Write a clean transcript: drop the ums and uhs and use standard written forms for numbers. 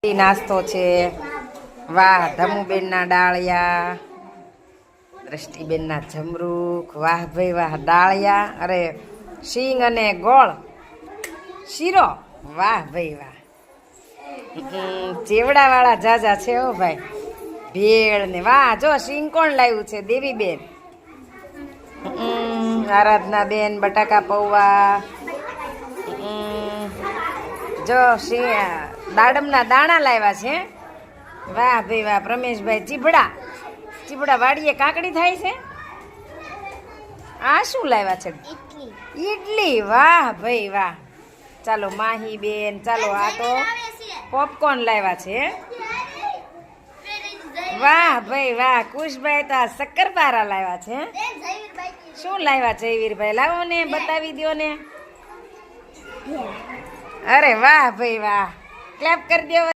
નાસ્તો છે. વાહ, ધમુબેન ના ડાળિયા, દ્રષ્ટિબેન ના જમરૂખ. વાહ ભાઈ વાહ, ડાળિયા, અરે સિંગ અને ગોળ શીરો. વાહ ભાઈ વાહ. ચેવડા વાળા જાજા છે હો ભાઈ. ભેળ ને વાહ, જો સિંગ કોણ લાવ્યું છે? દેવીબેન. આરાધના બેન બટાકા પૌવા. જો દાડમના દાણા લાવ્યા છે. વાહ ભાઈ વાહ. પ્રમેશભાઈ ચીબડા વાડીએ કાકડી થાય છે. આ શું લાવ્યા છે? ઈડલી. વાહ ભાઈ વાહ. ચાલો માહી બેન, ચાલો આ તો પોપકોર્ન લાવ્યા છે. વાહ ભાઈ વાહ. કુશભાઈ તો શક્કરપારા લાવ્યા છે. શું લાવ્યા છે જયવીરભાઈ? લાવો ને, બતાવી દો ને. અરે વાહ ભાઈ વાહ, ક્લેપ કરી દો.